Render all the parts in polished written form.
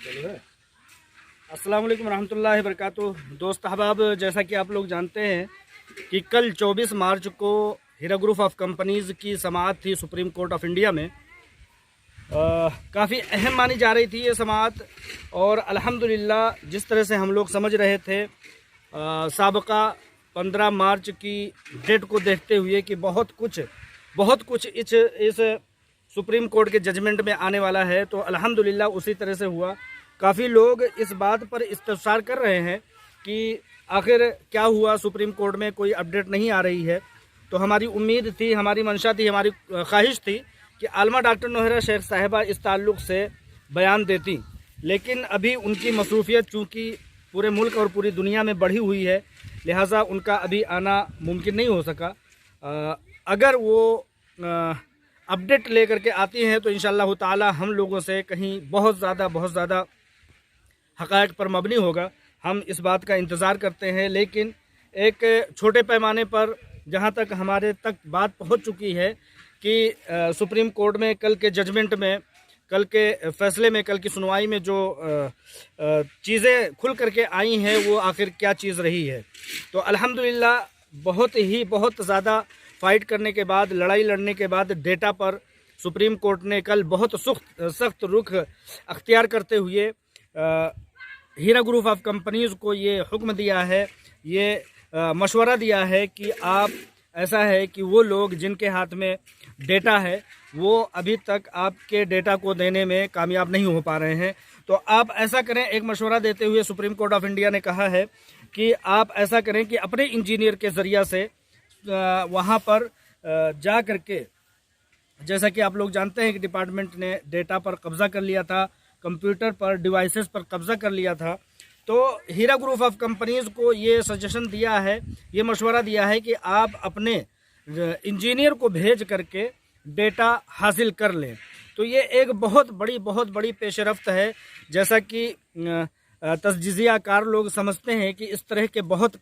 अस्सलाम वालेकुम रहमतुल्लाहि व बरकातुहू। दोस्त अहबाब, जैसा कि आप लोग जानते हैं कि कल 24 मार्च को हीरा ग्रुप ऑफ कंपनीज़ की समाअत थी सुप्रीम कोर्ट ऑफ इंडिया में। काफ़ी अहम मानी जा रही थी ये समाअत, और अल्हम्दुलिल्लाह जिस तरह से हम लोग समझ रहे थे साबका 15 मार्च की डेट को देखते हुए कि बहुत कुछ इस सुप्रीम कोर्ट के जजमेंट में आने वाला है, तो अल्हम्दुलिल्लाह उसी तरह से हुआ। काफ़ी लोग इस बात पर इस्तफसार कर रहे हैं कि आखिर क्या हुआ, सुप्रीम कोर्ट में कोई अपडेट नहीं आ रही है। तो हमारी उम्मीद थी, हमारी मंशा थी, हमारी ख्वाहिश थी कि आलमा डॉक्टर नौहरा शेख साहिबा इस ताल्लुक़ से बयान देती, लेकिन अभी उनकी मसरूफियत चूँकि पूरे मुल्क और पूरी दुनिया में बढ़ी हुई है, लिहाजा उनका अभी आना मुमकिन नहीं हो सका। अगर वो अपडेट लेकर के आती हैं तो इंशाअल्लाह ताला हम लोगों से कहीं बहुत ज़्यादा हक़ाइक़ पर मबनी होगा। हम इस बात का इंतज़ार करते हैं, लेकिन एक छोटे पैमाने पर जहाँ तक हमारे तक बात पहुँच चुकी है कि सुप्रीम कोर्ट में कल के जजमेंट में, कल के फ़ैसले में, कल की सुनवाई में जो चीज़ें खुल करके आई हैं वो आखिर क्या चीज़ रही है। तो अल्हम्दुलिल्लाह बहुत ज़्यादा फ़ाइट करने के बाद, लड़ाई लड़ने के बाद डेटा पर सुप्रीम कोर्ट ने कल बहुत सख्त रुख अख्तियार करते हुए हीरा ग्रुप ऑफ कंपनीज़ को ये हुक्म दिया है, ये मशवरा दिया है कि आप, ऐसा है कि वो लोग जिनके हाथ में डेटा है वो अभी तक आपके डेटा को देने में कामयाब नहीं हो पा रहे हैं, तो आप ऐसा करें। एक मशवरा देते हुए सुप्रीम कोर्ट ऑफ इंडिया ने कहा है कि आप ऐसा करें कि अपने इंजीनियर के ज़रिया से वहाँ पर जा कर के, जैसा कि आप लोग जानते हैं कि डिपार्टमेंट ने डेटा पर कब्ज़ा कर लिया था, कंप्यूटर पर, डिवाइसेस पर कब्ज़ा कर लिया था, तो हीरा ग्रुप ऑफ कंपनीज़ को ये सजेशन दिया है, ये मशवरा दिया है कि आप अपने इंजीनियर को भेज करके डेटा हासिल कर लें। तो ये एक बहुत बड़ी पेशरफ्त है। जैसा कि तजज़ियाकार लोग समझते हैं कि इस तरह के बहुत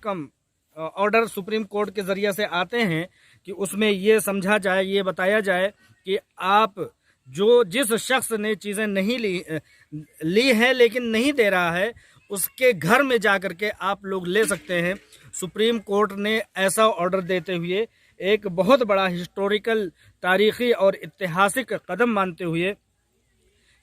कम ऑर्डर सुप्रीम कोर्ट के ज़रिए से आते हैं कि उसमें ये समझा जाए, ये बताया जाए कि आप जिस शख्स ने चीज़ें नहीं ली हैं लेकिन नहीं दे रहा है, उसके घर में जा कर के आप लोग ले सकते हैं। सुप्रीम कोर्ट ने ऐसा ऑर्डर देते हुए एक बहुत बड़ा हिस्टोरिकल, तारीख़ी और ऐतिहासिक कदम मानते हुए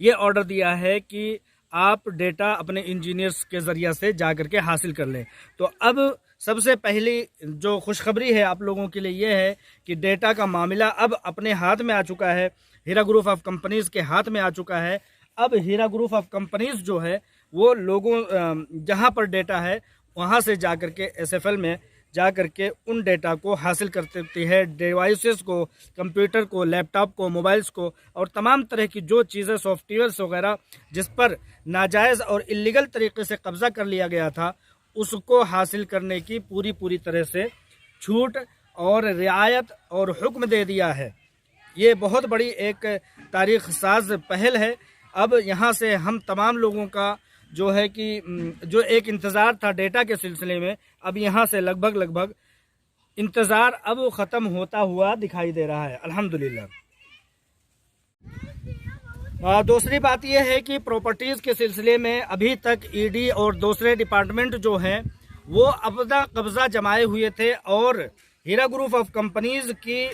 ये ऑर्डर दिया है कि आप डेटा अपने इंजीनियर्स के ज़रिए से जा कर के हासिल कर लें। तो अब सबसे पहली जो खुशखबरी है आप लोगों के लिए ये है कि डेटा का मामला अब अपने हाथ में आ चुका है, हीरा ग्रुप ऑफ कंपनीज़ के हाथ में आ चुका है। अब हीरा ग्रुप ऑफ कंपनीज़ जो है वो लोगों जहाँ पर डेटा है वहाँ से जा कर के एसएफएल में जा कर के उन डेटा को हासिल करती है, डिवाइसेस को, कंप्यूटर को, लैपटॉप को, मोबाइल्स को, और तमाम तरह की जो चीज़ें, सॉफ्टवेयर्स वगैरह जिस पर नाजायज़ और इल्लीगल तरीके से कब्ज़ा कर लिया गया था, उसको हासिल करने की पूरी तरह से छूट और रियायत और हुक्म दे दिया है। ये बहुत बड़ी एक तारीख़ साज पहल है। अब यहाँ से हम तमाम लोगों का जो है कि जो एक इंतज़ार था डेटा के सिलसिले में, अब यहाँ से लगभग इंतज़ार अब ख़त्म होता हुआ दिखाई दे रहा है, अल्हम्दुलिल्लाह। दूसरी बात यह है कि प्रॉपर्टीज़ के सिलसिले में अभी तक ईडी और दूसरे डिपार्टमेंट जो हैं वो अपना कब्ज़ा जमाए हुए थे, और हीरा ग्रुप ऑफ कंपनीज़ की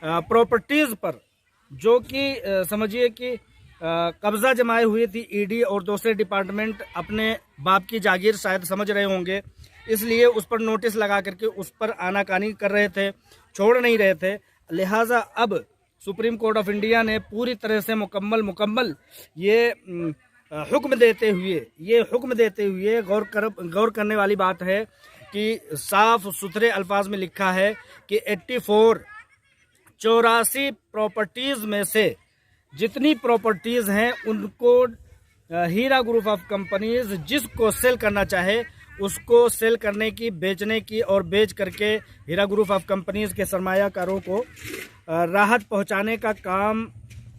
प्रॉपर्टीज़ पर जो कि समझिए कि कब्ज़ा जमाए हुई थी ईडी और दूसरे डिपार्टमेंट, अपने बाप की जागीर शायद समझ रहे होंगे, इसलिए उस पर नोटिस लगा करके उस पर आनाकानी कर रहे थे, छोड़ नहीं रहे थे। लिहाजा अब सुप्रीम कोर्ट ऑफ इंडिया ने पूरी तरह से मुकम्मल ये हुक्म देते हुए गौर करने वाली बात है कि साफ सुथरे अल्फाज में लिखा है कि 84 प्रॉपर्टीज़ में से जितनी प्रॉपर्टीज़ हैं उनको हीरा ग्रुप ऑफ कंपनीज़ जिसको सेल करना चाहे उसको सेल करने की, बेचने की, और बेच करके हीरा ग्रुप ऑफ कंपनीज़ के सरमायाकारों को राहत पहुंचाने का काम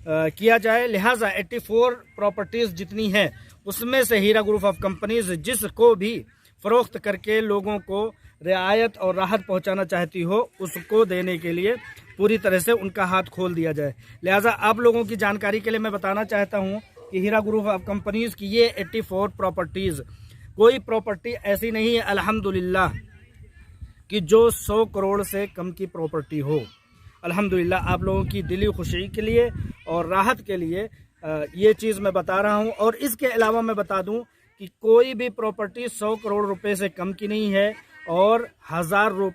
किया जाए। लिहाजा 84 प्रॉपर्टीज़ जितनी हैं उसमें से हीरा ग्रुप ऑफ कंपनीज़ जिसको भी फ़रोख्त करके लोगों को रियायत और राहत पहुंचाना चाहती हो उसको देने के लिए पूरी तरह से उनका हाथ खोल दिया जाए। लिहाजा आप लोगों की जानकारी के लिए मैं बताना चाहता हूं कि हीरा ग्रुप ऑफ कंपनीज़ की ये 84 प्रॉपर्टीज़, कोई प्रॉपर्टी ऐसी नहीं है अल्हम्दुलिल्लाह कि जो 100 करोड़ से कम की प्रॉपर्टी हो। अल्हम्दुलिल्लाह आप लोगों की दिली खुशी के लिए और राहत के लिए ये चीज़ मैं बता रहा हूँ। और इसके अलावा मैं बता दूँ कि कोई भी प्रॉपर्टी 100 करोड़ रुपए से कम की नहीं है और हज़ारों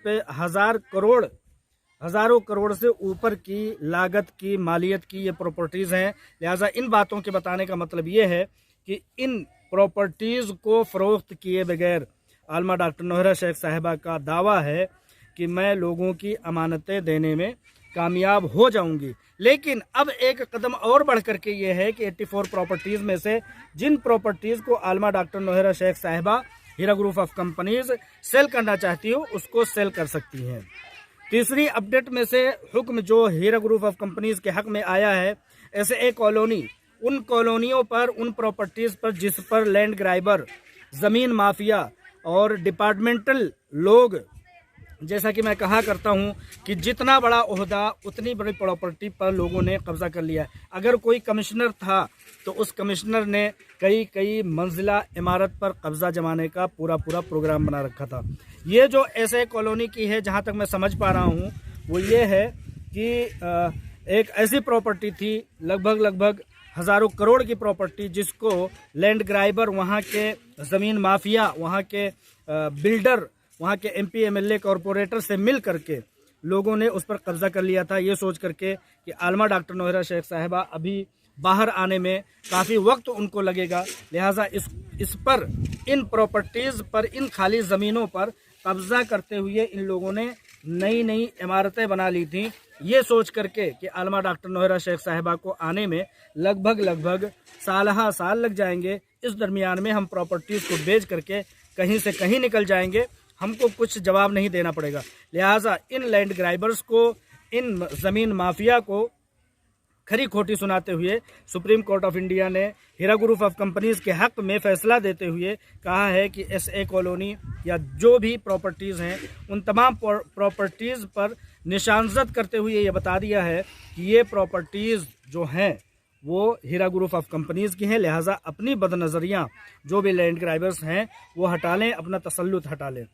करोड़ से ऊपर की लागत की मालियत की ये प्रॉपर्टीज़ हैं। लिहाजा इन बातों के बताने का मतलब ये है कि इन प्रॉपर्टीज़ को फ़रोख्त किए बगैर आलमा डॉक्टर नौहरा शेख साहिबा का दावा है कि मैं लोगों की अमानतें देने में कामयाब हो जाऊंगी। लेकिन अब एक कदम और बढ़ करके ये है कि 84 प्रॉपर्टीज़ में से जिन प्रॉपर्टीज़ को आलमा डॉक्टर नौहरा शेख साहिबा हीरा ग्रुप ऑफ कंपनीज सेल करना चाहती हो उसको सेल कर सकती हैं। तीसरी अपडेट में से हुक्म जो हीरा ग्रुप ऑफ कंपनीज के हक में आया है, ऐसे एक कॉलोनी, उन कॉलोनियों पर, उन प्रॉपर्टीज़ पर जिस पर लैंड ग्राइबर, ज़मीन माफिया और डिपार्टमेंटल लोग, जैसा कि मैं कहा करता हूं कि जितना बड़ा ओहदा उतनी बड़ी प्रॉपर्टी पर लोगों ने कब्जा कर लिया। अगर कोई कमिश्नर था तो उस कमिश्नर ने कई मंजिला इमारत पर कब्जा जमाने का पूरा प्रोग्राम बना रखा था। ये जो ऐसे कॉलोनी की है, जहां तक मैं समझ पा रहा हूं, वो ये है कि एक ऐसी प्रॉपर्टी थी लगभग हज़ारों करोड़ की प्रॉपर्टी, जिसको लैंड ग्राइबर, वहाँ के ज़मीन माफिया, वहाँ के बिल्डर, वहाँ के MP MLA कॉरपोरेटर से मिल करके लोगों ने उस पर कब्जा कर लिया था, ये सोच करके कि आलमा डॉक्टर नौहरा शेख साहिबा अभी बाहर आने में काफ़ी वक्त उनको लगेगा। लिहाजा इस पर, इन प्रॉपर्टीज़ पर, इन खाली ज़मीनों पर कब्जा करते हुए इन लोगों ने नई इमारतें बना ली थी, ये सोच करके कि आलमा डॉक्टर नौहरा शेख साहिबा को आने में लगभग साल लग जाएंगे। इस दरमियान में हम प्रॉपर्टीज़ को बेच करके कहीं से कहीं निकल जाएंगे, हमको कुछ जवाब नहीं देना पड़ेगा। लिहाजा इन लैंड ग्राइबर्स को, इन ज़मीन माफिया को खरी खोटी सुनाते हुए सुप्रीम कोर्ट ऑफ इंडिया ने हीरा ग्रुप ऑफ कंपनीज के हक में फैसला देते हुए कहा है कि SA कॉलोनी या जो भी प्रॉपर्टीज़ हैं उन तमाम प्रॉपर्टीज़ पर निशानजद करते हुए ये बता दिया है कि ये प्रॉपर्टीज़ जो हैं वो हीरा ग्रुप ऑफ कंपनीज़ की हैं। लिहाजा अपनी बदनज़रियाँ जो भी लैंड ग्राइबर्स हैं वो हटा लें, अपना तसल्लुत हटा लें।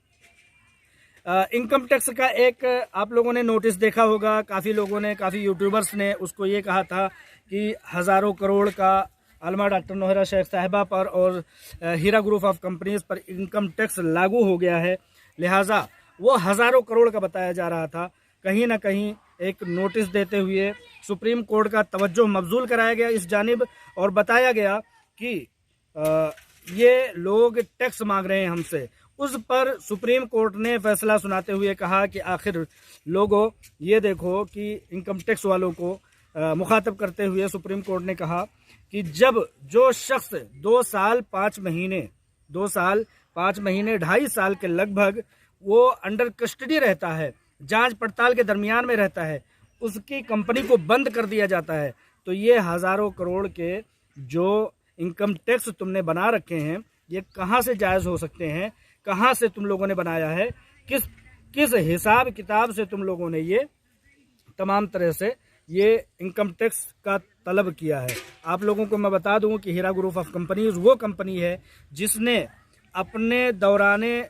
इनकम टैक्स का एक आप लोगों ने नोटिस देखा होगा, काफ़ी लोगों ने, काफ़ी यूट्यूबर्स ने उसको ये कहा था कि हज़ारों करोड़ का आलमा डॉक्टर नौहरा शेख साहिबा पर और हीरा ग्रुप ऑफ कंपनीज पर इनकम टैक्स लागू हो गया है। लिहाजा वो हज़ारों करोड़ का बताया जा रहा था। कहीं ना कहीं एक नोटिस देते हुए सुप्रीम कोर्ट का तवज्जो मबजूल कराया गया इस जानिब और बताया गया कि ये लोग टैक्स मांग रहे हैं हमसे। उस पर सुप्रीम कोर्ट ने फैसला सुनाते हुए कहा कि आखिर लोगों, ये देखो कि इनकम टैक्स वालों को मुखातब करते हुए सुप्रीम कोर्ट ने कहा कि जब जो शख्स 2 साल 5 महीने 2.5 साल के लगभग वो अंडर कस्टडी रहता है, जांच पड़ताल के दरमियान में रहता है, उसकी कंपनी को बंद कर दिया जाता है, तो ये हज़ारों करोड़ के जो इनकम टैक्स तुमने बना रखे हैं ये कहाँ से जायज़ हो सकते हैं, कहाँ से तुम लोगों ने बनाया है, किस हिसाब किताब से तुम लोगों ने ये तमाम तरह से ये इनकम टैक्स का तलब किया है। आप लोगों को मैं बता दूं कि हीरा ग्रुप ऑफ कंपनीज वो कंपनी है जिसने अपने दौराने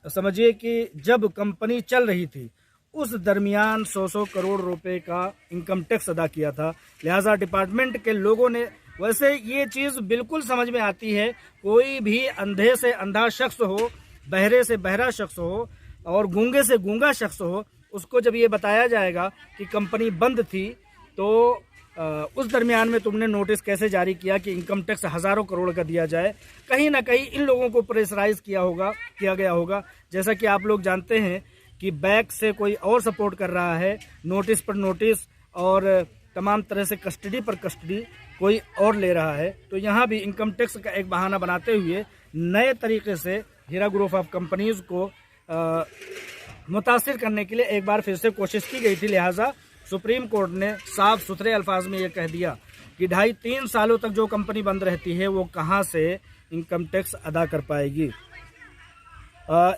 समझिए कि जब कंपनी चल रही थी उस दरमियान 100 करोड़ रुपए का इनकम टैक्स अदा किया था। लिहाजा डिपार्टमेंट के लोगों ने, वैसे ये चीज़ बिल्कुल समझ में आती है, कोई भी अंधे से अंधा शख्स हो, बहरे से बहरा शख्स हो और गूंगे से गूंगा शख्स हो, उसको जब ये बताया जाएगा कि कंपनी बंद थी तो उस दरमियान में तुमने नोटिस कैसे जारी किया कि इनकम टैक्स हज़ारों करोड़ का दिया जाए। कहीं ना कहीं इन लोगों को प्रेशराइज किया गया होगा। जैसा कि आप लोग जानते हैं कि बैक से कोई और सपोर्ट कर रहा है, नोटिस पर नोटिस और तमाम तरह से कस्टडी पर कस्टडी कोई और ले रहा है। तो यहाँ भी इनकम टैक्स का एक बहाना बनाते हुए नए तरीके से हीरा ग्रुप ऑफ कंपनीज को मुतासिर करने के लिए एक बार फिर से कोशिश की गई थी। लिहाजा सुप्रीम कोर्ट ने साफ सुथरे अल्फाज में ये कह दिया कि 2.5-3 सालों तक जो कंपनी बंद रहती है वो कहाँ से इनकम टैक्स अदा कर पाएगी।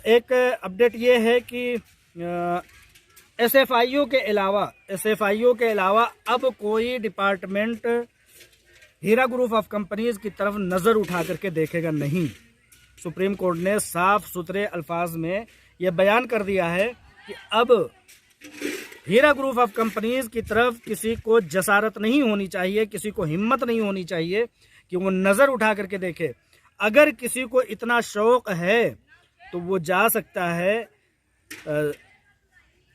एक अपडेट ये है कि SFIO के अलावा अब कोई department Hira group of companies की तरफ नज़र उठा करके देखेगा नहीं। सुप्रीम कोर्ट ने साफ सुथरे अल्फाज में यह बयान कर दिया है कि अब हीरा ग्रुप ऑफ कंपनीज की तरफ किसी को जसारत नहीं होनी चाहिए, किसी को हिम्मत नहीं होनी चाहिए कि वो नज़र उठा करके देखे। अगर किसी को इतना शौक़ है तो वो जा सकता है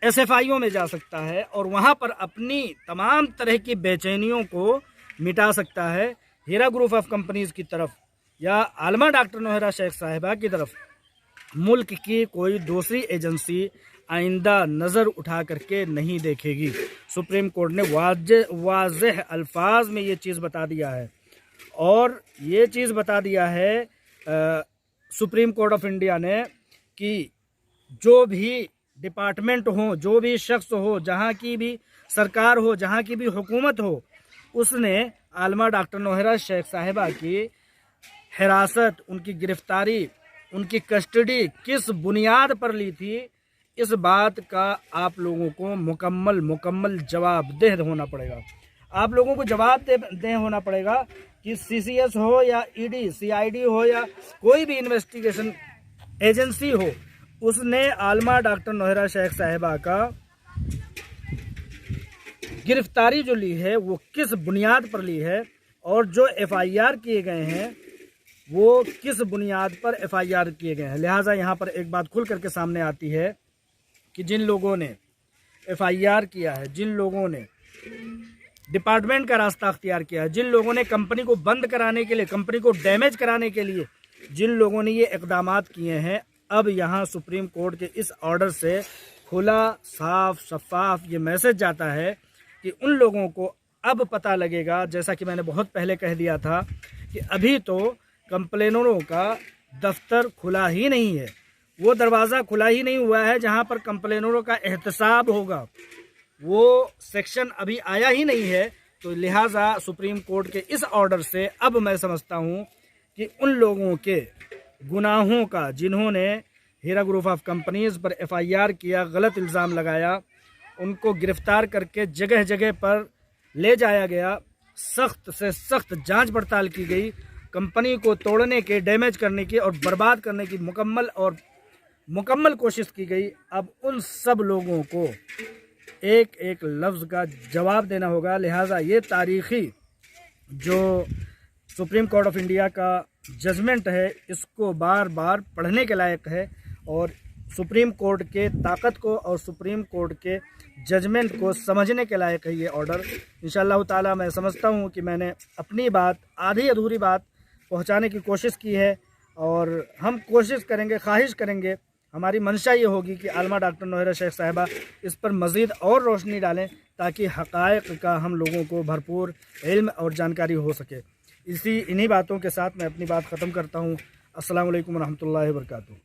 SFIओ में जा सकता है और वहाँ पर अपनी तमाम तरह की बेचैनियों को मिटा सकता है। हीरा ग्रुप ऑफ कंपनीज की तरफ या आलमा डॉक्टर नौहरा शेख साहिबा की तरफ मुल्क की कोई दूसरी एजेंसी आइंदा नज़र उठा करके नहीं देखेगी। सुप्रीम कोर्ट ने वाज़ेह अल्फाज में ये चीज़ बता दिया है और ये चीज़ बता दिया है सुप्रीम कोर्ट ऑफ इंडिया ने कि जो भी डिपार्टमेंट हो, जो भी शख्स हो, जहाँ की भी सरकार हो, जहाँ की भी हुकूमत हो, उसने आलमा डॉक्टर नौहरा शेख साहिबा की हिरासत, उनकी गिरफ्तारी, उनकी कस्टडी किस बुनियाद पर ली थी, इस बात का आप लोगों को मुकम्मल जवाबदेह होना पड़ेगा। आप लोगों को जवाबदेह होना पड़ेगा कि CCS हो या ED, CID हो या कोई भी इन्वेस्टिगेशन एजेंसी हो, उसने आलमा डॉक्टर नौहरा शेख साहिबा का गिरफ्तारी जो ली है वो किस बुनियाद पर ली है और जो FIR किए गए हैं वो किस बुनियाद पर FIR किए गए हैं। लिहाजा यहाँ पर एक बात खुल करके सामने आती है कि जिन लोगों ने FIR किया है, जिन लोगों ने डिपार्टमेंट का रास्ता अख्तियार किया है, जिन लोगों ने कंपनी को बंद कराने के लिए, कंपनी को डैमेज कराने के लिए जिन लोगों ने ये इक़दामात किए हैं, अब यहाँ सुप्रीम कोर्ट के इस ऑर्डर से खुला साफ शफाफ ये मैसेज जाता है कि उन लोगों को अब पता लगेगा, जैसा कि मैंने बहुत पहले कह दिया था कि अभी तो कंप्लेनरों का दफ्तर खुला ही नहीं है, वो दरवाज़ा खुला ही नहीं हुआ है जहां पर कंप्लेनरों का एहतसाब होगा, वो सेक्शन अभी आया ही नहीं है। तो लिहाजा सुप्रीम कोर्ट के इस ऑर्डर से अब मैं समझता हूं कि उन लोगों के गुनाहों का, जिन्होंने हीरा ग्रुप ऑफ कंपनीज पर FIR किया, गलत इल्ज़ाम लगाया, उनको गिरफ्तार करके जगह जगह पर ले जाया गया, सख्त से सख्त जांच पड़ताल की गई, कंपनी को तोड़ने के, डैमेज करने की और बर्बाद करने की मुकम्मल कोशिश की गई। अब उन सब लोगों को एक एक लफ्ज़ का जवाब देना होगा। लिहाजा ये तारीख़ी जो सुप्रीम कोर्ट ऑफ इंडिया का जजमेंट है, इसको बार बार पढ़ने के लायक है और सुप्रीम कोर्ट के ताकत को और सुप्रीम कोर्ट के जजमेंट को समझने के लायक है ये ऑर्डर। इंशाअल्लाह ताला मैं समझता हूँ कि मैंने अपनी बात, आधी अधूरी बात पहुँचाने की कोशिश की है और हम कोशिश करेंगे, ख्वाहिश करेंगे, हमारी मंशा ये होगी कि आलमा डॉक्टर नौहरा शेख साहिबा इस पर मज़ीद और रोशनी डालें ताकि हक़ाइक़ का हम लोगों को भरपूर इल्म और जानकारी हो सके। इन्हीं बातों के साथ मैं अपनी बात ख़त्म करता हूँ। अस्सलामु अलैकुम रहमतुल्लाहि व बरकातुहू।